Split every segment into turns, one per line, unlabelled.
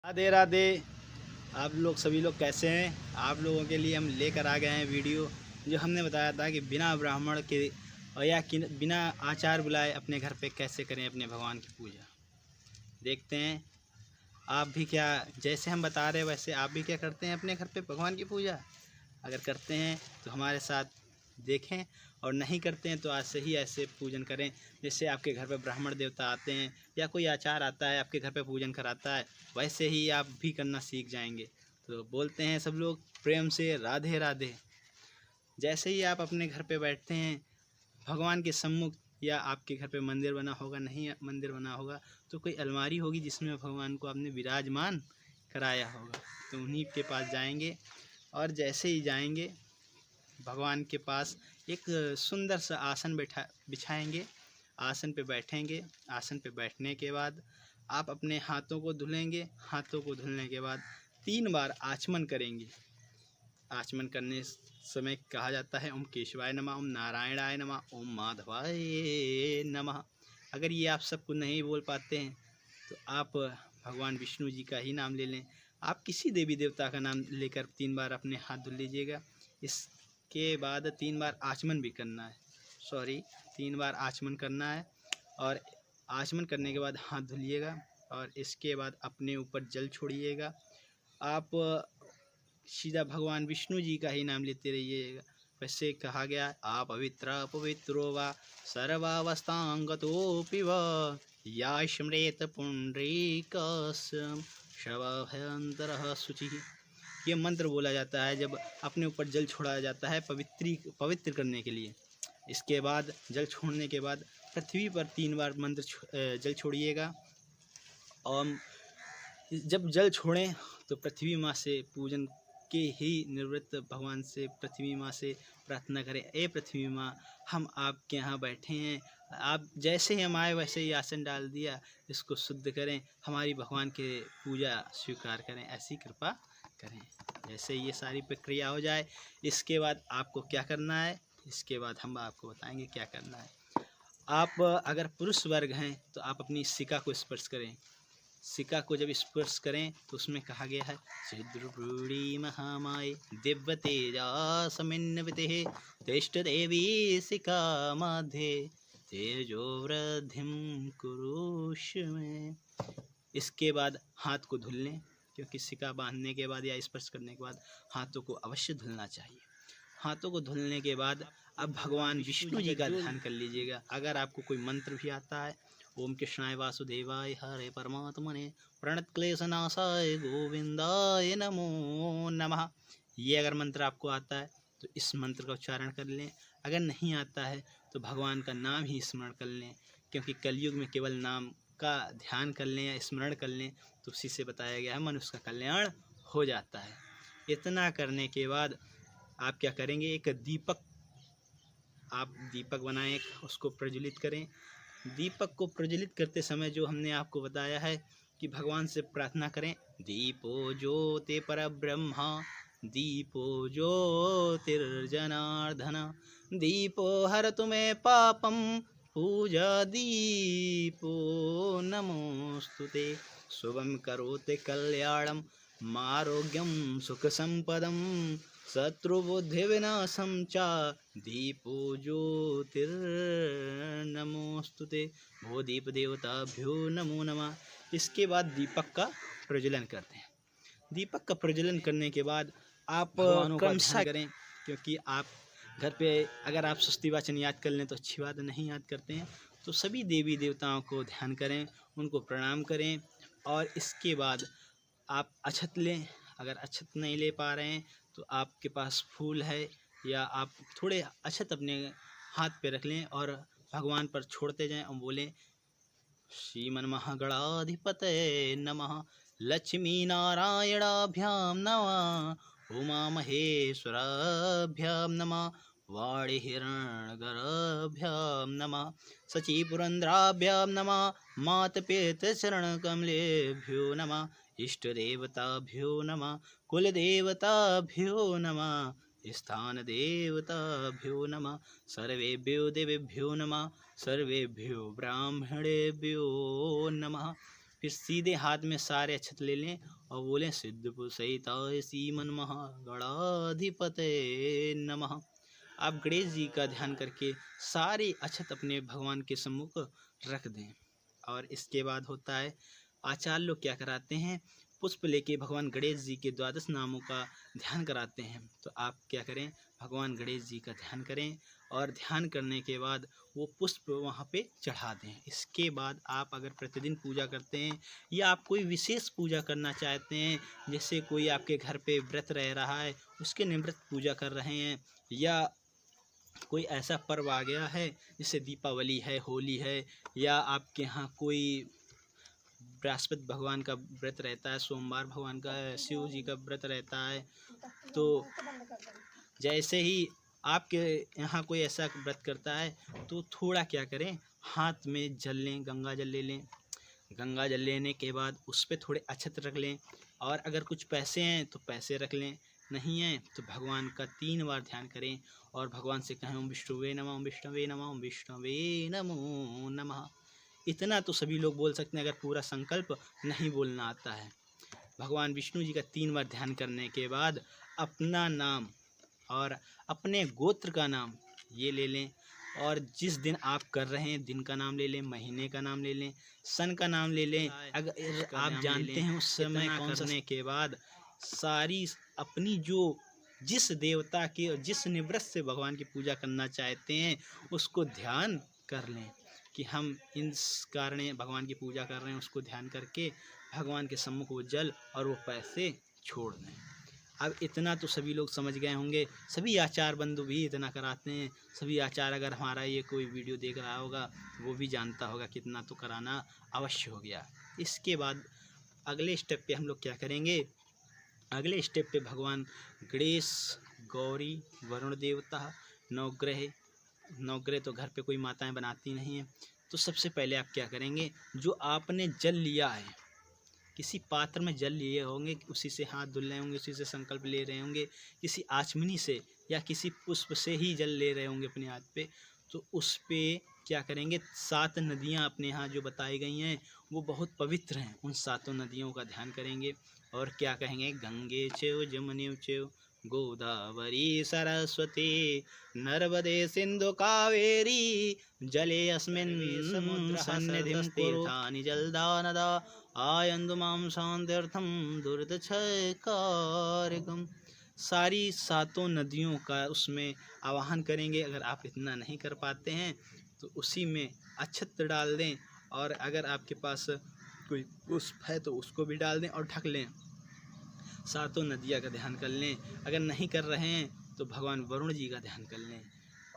राधे राधे। आप लोग सभी लोग कैसे हैं? आप लोगों के लिए हम लेकर आ गए हैं वीडियो जो हमने बताया था कि बिना ब्राह्मण के और या बिना आचार बुलाए अपने घर पे कैसे करें अपने भगवान की पूजा। देखते हैं आप भी क्या जैसे हम बता रहे हैं वैसे आप भी क्या करते हैं अपने घर पे भगवान की पूजा। अगर करते हैं तो हमारे साथ देखें, और नहीं करते हैं तो आज से ही ऐसे पूजन करें जैसे आपके घर पे ब्राह्मण देवता आते हैं या कोई आचार आता है आपके घर पे पूजन कराता है, वैसे ही आप भी करना सीख जाएंगे। तो बोलते हैं सब लोग प्रेम से राधे राधे। जैसे ही आप अपने घर पे बैठते हैं भगवान के सम्मुख, या आपके घर पे मंदिर बना होगा, नहीं मंदिर बना होगा तो कोई अलमारी होगी जिसमें भगवान को आपने विराजमान कराया होगा, तो उन्हीं के पास जाएंगे। और जैसे ही जाएंगे भगवान के पास एक सुंदर सा आसन बिछाएंगे, आसन पे बैठेंगे। आसन पे बैठने के बाद आप अपने हाथों को धुलेंगे। हाथों को धुलने के बाद 3 बार आचमन करेंगे। आचमन करने समय कहा जाता है ओम केशवाय नमः, ओम नारायणाय नमः, ओम माधवाय नमः। अगर ये आप सबको नहीं बोल पाते हैं तो आप भगवान विष्णु जी का ही नाम ले लें। आप किसी देवी देवता का नाम लेकर 3 बार अपने हाथ धुल लीजिएगा। इसके बाद 3 बार आचमन भी करना है, 3 बार आचमन करना है। और आचमन करने के बाद हाथ धुलिएगा और इसके बाद अपने ऊपर जल छोड़िएगा। आप सीधा भगवान विष्णु जी का ही नाम लेते रहिएगा। वैसे कहा गया अपवित्र पवित्रो वा सर्वावस्थांगतोऽपि वा या स्मृत पुंडरीकस्य शवभयंतरः शुचिः। ये मंत्र बोला जाता है जब अपने ऊपर जल छोड़ा जाता है पवित्र करने के लिए। इसके बाद जल छोड़ने के बाद पृथ्वी पर 3 बार जल छोड़िएगा। और जब जल छोड़ें तो पृथ्वी माँ से पूजन के ही निवृत्त भगवान से पृथ्वी माँ से प्रार्थना करें, ए पृथ्वी माँ हम आपके यहाँ बैठे हैं, आप जैसे ही हम आए वैसे ही आसन डाल दिया, इसको शुद्ध करें, हमारी भगवान के पूजा स्वीकार करें, ऐसी कृपा करें। जैसे ये सारी प्रक्रिया हो जाए इसके बाद आपको क्या करना है, इसके बाद हम आपको बताएंगे क्या करना है। आप अगर पुरुष वर्ग हैं तो आप अपनी सिका को स्पर्श करें। सिका को जब स्पर्श करें तो उसमें कहा गया है छिद्रपूर्णी महामाये दिव्य तेजा समिन्विते तिष्ठ देवी सिका मध्ये तेजो वृद्धिम कुरुष्व में। इसके बाद हाथ को धुल लें, क्योंकि सिका बांधने के बाद या स्पर्श करने के बाद हाथों को अवश्य धुलना चाहिए। हाथों को धुलने के बाद अब भगवान विष्णु जी का ध्यान कर लीजिएगा। अगर आपको कोई मंत्र भी आता है, ओम कृष्णाय वासुदेवाय हरे परमात्मने प्रणत क्लेशनाशाय गोविंदाय नमो नमः, ये अगर मंत्र आपको आता है तो इस मंत्र का उच्चारण कर लें। अगर नहीं आता है तो भगवान का नाम ही स्मरण कर लें, क्योंकि कलयुग में केवल नाम का ध्यान कर लें या स्मरण कर लें तो उसी से बताया गया है मनुष्य का कल्याण हो जाता है। इतना करने के बाद आप क्या करेंगे, एक दीपक बनाएं, उसको प्रज्वलित करें। दीपक को प्रज्वलित करते समय जो हमने आपको बताया है कि भगवान से प्रार्थना करें, दीपो ज्योति परब्रह्मा दीपो ज्योतिर्जनार्दन दीपो हरतु मे पापम पूजा दीपो नमोस्तुते शुभम करोति कल्याणम आरोग्यम सुख संपदम शत्रुबुद्धिविनाशं च दीपो ज्योतिर्नमोस्तुते भो दीप देवताभ्यो नमो नमः। इसके बाद दीपक का प्रज्वलन करते हैं। दीपक का प्रज्वलन करने के बाद आप क्रमशः करें, क्योंकि आप घर पे अगर आप षष्ठी वाचन याद कर लें तो अच्छी बात, नहीं याद करते हैं तो सभी देवी देवताओं को ध्यान करें, उनको प्रणाम करें। और इसके बाद आप अक्षत लें। अगर अक्षत नहीं ले पा रहे हैं तो आपके पास फूल है या आप थोड़े अक्षत अपने हाथ पे रख लें और भगवान पर छोड़ते जाएं और बोलें श्रीमन्महागणाधिपतये नमः, लक्ष्मी नारायणाभ्यां नमः, उमा महेश्वराभ्यां नमः, वाणिहिरण्यगराभ्यां नमः, शचीपुरन्द्राभ्यां नमः, मातपितृचरणकमलेभ्यो नमः, इष्टदेवताभ्यो नमः, कुलदेवताभ्यो नमः, स्थानदेवताभ्यो नमः, सर्वेभ्यो देवेभ्यो नमः, सर्वेभ्यो ब्राह्मणेभ्यो नमः। फिर सीधे हाथ में सारे अक्षत ले लें और बोलें सिद्ध सहिताय सीमन महागणाधिपते नमः। आप गणेश जी का ध्यान करके सारे अक्षत अपने भगवान के सम्मुख रख दें। और इसके बाद होता है, आचार्य लोग क्या कराते हैं, पुष्प लेके भगवान गणेश जी के 12 नामों का ध्यान कराते हैं। तो आप क्या करें, भगवान गणेश जी का ध्यान करें और ध्यान करने के बाद वो पुष्प वहाँ पे चढ़ा दें। इसके बाद आप अगर प्रतिदिन पूजा करते हैं या आप कोई विशेष पूजा करना चाहते हैं, जैसे कोई आपके घर पे व्रत रह रहा है उसके निवृत्त पूजा कर रहे हैं, या कोई ऐसा पर्व आ गया है जैसे दीपावली है, होली है, या आपके यहाँ कोई बृहस्पति भगवान का व्रत रहता है, सोमवार भगवान का, शिव जी का व्रत रहता है, तो जैसे ही आपके यहाँ कोई ऐसा व्रत करता है तो थोड़ा क्या करें, हाथ में जल लें, गंगा जल ले लें। गंगा जल लेने के बाद उस पर थोड़े अक्षत रख लें, और अगर कुछ पैसे हैं तो पैसे रख लें, नहीं हैं तो भगवान का 3 बार ध्यान करें और भगवान से कहें ओम विष्णुवे नमः, ओम विष्णुवे नमः, ओम विष्णुवे नमो नमः। इतना तो सभी लोग बोल सकते हैं अगर पूरा संकल्प नहीं बोलना आता है। भगवान विष्णु जी का 3 बार ध्यान करने के बाद अपना नाम और अपने गोत्र का नाम ये ले लें, और जिस दिन आप कर रहे हैं दिन का नाम ले लें, महीने का नाम ले लें, सन का नाम ले लें। अगर आप जानते हैं उस समय करने के बाद सारी अपनी जो जिस देवता की और जिस निवृत्त से भगवान की पूजा करना चाहते हैं उसको ध्यान कर लें कि हम इस कारण भगवान की पूजा कर रहे हैं, उसको ध्यान करके भगवान के सम्मुख वो जल और वो पैसे छोड़ दें। अब इतना तो सभी लोग समझ गए होंगे, सभी आचार बंधु भी इतना कराते हैं, सभी आचार अगर हमारा ये कोई वीडियो देख रहा होगा वो भी जानता होगा कितना तो कराना अवश्य हो गया। इसके बाद अगले स्टेप पे हम लोग क्या करेंगे, अगले स्टेप पे भगवान गणेश, गौरी, वरुण देवता, नवग्रह तो घर पे कोई माताएं बनाती नहीं हैं, तो सबसे पहले आप क्या करेंगे, जो आपने जल लिया है, किसी पात्र में जल लिए होंगे, उसी से हाथ धुल रहे होंगे, उसी से संकल्प ले रहे होंगे, किसी आचमनी से या किसी पुष्प से ही जल ले रहे होंगे अपने हाथ पे, तो उस पे क्या करेंगे, 7 नदियाँ अपने यहाँ जो बताई गई हैं वो बहुत पवित्र हैं, उन 7 नदियों का ध्यान करेंगे और क्या कहेंगे, गंगे चैव जमुने चैव गोदावरी सरस्वती नर्मदे सिंधु कावेरी जले अस्मिन् सन्निधिं तीर्थानि जलदानदा आयन्तु मां शान्त्यर्थं दुरितक्षयकारकम्। सारी 7 नदियों का उसमें आवाहन करेंगे। अगर आप इतना नहीं कर पाते हैं तो उसी में अक्षत डाल दें, और अगर आपके पास कोई पुष्प है तो उसको भी डाल दें और ढक लें। 7 नदियाँ का ध्यान कर लें। अगर नहीं कर रहे हैं तो भगवान वरुण जी का ध्यान कर लें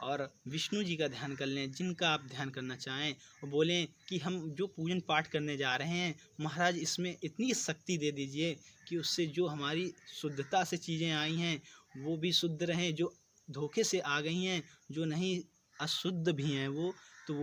और विष्णु जी का ध्यान कर लें, जिनका आप ध्यान करना चाहें, और बोलें कि हम जो पूजन पाठ करने जा रहे हैं महाराज इसमें इतनी शक्ति दे दीजिए कि उससे जो हमारी शुद्धता से चीज़ें आई हैं वो भी शुद्ध रहें, जो धोखे से आ गई हैं, जो नहीं अशुद्ध भी हैं वो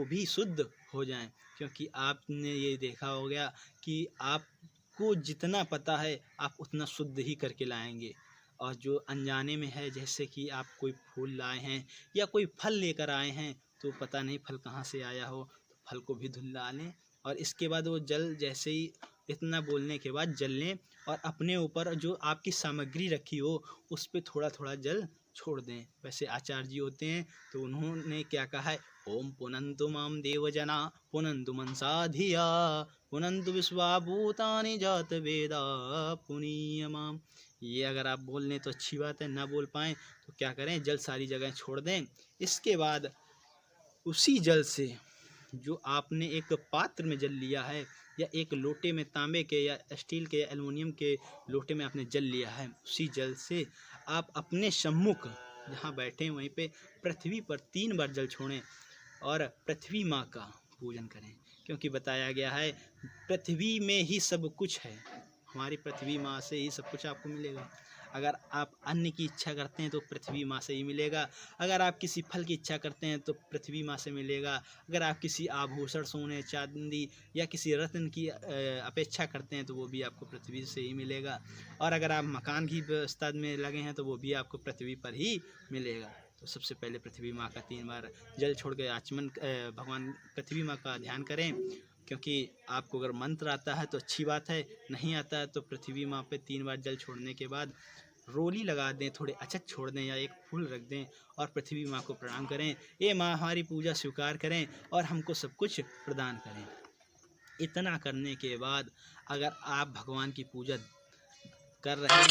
भी शुद्ध हो जाएं। क्योंकि आपने ये देखा हो गया कि आपको जितना पता है आप उतना शुद्ध ही करके लाएंगे, और जो अनजाने में है, जैसे कि आप कोई फूल लाए हैं या कोई फल लेकर आए हैं तो पता नहीं फल कहाँ से आया हो, तो फल को भी धुला लें। और इसके बाद वो जल जैसे ही इतना बोलने के बाद जल लें और अपने ऊपर जो आपकी सामग्री रखी हो उस पर थोड़ा थोड़ा जल छोड़ दें। वैसे आचार्य जी होते हैं तो उन्होंने क्या कहा है, ओम पुनन्तु माम देवजना पुनन्तु मनसा धिया पुनन्तु विश्वाभूतानि जात वेदा पुनीयमाम। ये अगर आप बोल लें तो अच्छी बात है, ना बोल पाएँ तो क्या करें, जल सारी जगह छोड़ दें। इसके बाद उसी जल से जो आपने एक पात्र में जल लिया है या एक लोटे में तांबे के या स्टील के या एल्युमिनियम के लोटे में आपने जल लिया है, उसी जल से आप अपने सम्मुख जहाँ बैठे हैं वहीं पे पृथ्वी पर 3 बार जल छोड़ें और पृथ्वी माँ का पूजन करें। क्योंकि बताया गया है पृथ्वी में ही सब कुछ है, हमारी पृथ्वी माँ से ही सब कुछ आपको मिलेगा। अगर आप अन्न की इच्छा करते हैं तो पृथ्वी माँ से ही मिलेगा, अगर आप किसी फल की इच्छा करते हैं तो पृथ्वी माँ से मिलेगा, अगर आप किसी आभूषण सोने चांदी या किसी रत्न की अपेक्षा करते हैं तो वो भी आपको पृथ्वी से ही मिलेगा, और अगर आप मकान की व्यवस्था में लगे हैं तो वो भी आपको पृथ्वी पर ही मिलेगा। तो सबसे पहले पृथ्वी माँ का 3 बार जल छोड़ के आचमन भगवान पृथ्वी माँ का ध्यान करें। क्योंकि आपको अगर मंत्र आता है तो अच्छी बात है, नहीं आता है तो पृथ्वी माँ पे 3 बार जल छोड़ने के बाद रोली लगा दें, थोड़े अक्षत छोड़ दें या एक फूल रख दें और पृथ्वी माँ को प्रणाम करें, ये माँ हमारी पूजा स्वीकार करें और हमको सब कुछ प्रदान करें। इतना करने के बाद अगर आप भगवान की पूजा कर रहे हैं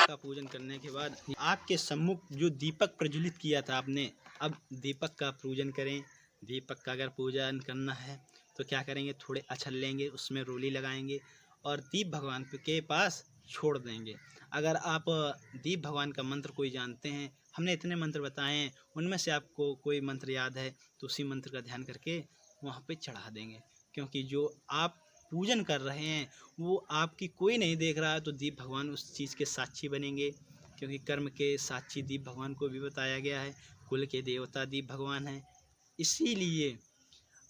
का पूजन करने के बाद आपके सम्मुख जो दीपक प्रज्वलित किया था आपने, अब दीपक का पूजन करें। दीपक का अगर पूजन करना है तो क्या करेंगे, थोड़े अक्षत लेंगे, उसमें रोली लगाएंगे और दीप भगवान के पास छोड़ देंगे। अगर आप दीप भगवान का मंत्र कोई जानते हैं, हमने इतने मंत्र बताए हैं, उनमें से आपको कोई मंत्र याद है तो उसी मंत्र का ध्यान करके वहाँ पे चढ़ा देंगे। क्योंकि जो आप पूजन कर रहे हैं वो आपकी कोई नहीं देख रहा है तो दीप भगवान उस चीज़ के साक्षी बनेंगे। क्योंकि कर्म के साक्षी दीप भगवान को भी बताया गया है, कुल के देवता दीप भगवान हैं। इसीलिए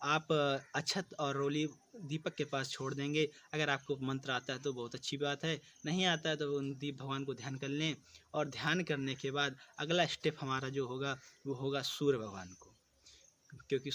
आप अक्षत और रोली दीपक के पास छोड़ देंगे। अगर आपको मंत्र आता है तो बहुत अच्छी बात है, नहीं आता है तो उन दीप भगवान को ध्यान कर लें। और ध्यान करने के बाद अगला स्टेप हमारा जो होगा वो होगा सूर्य भगवान को, क्योंकि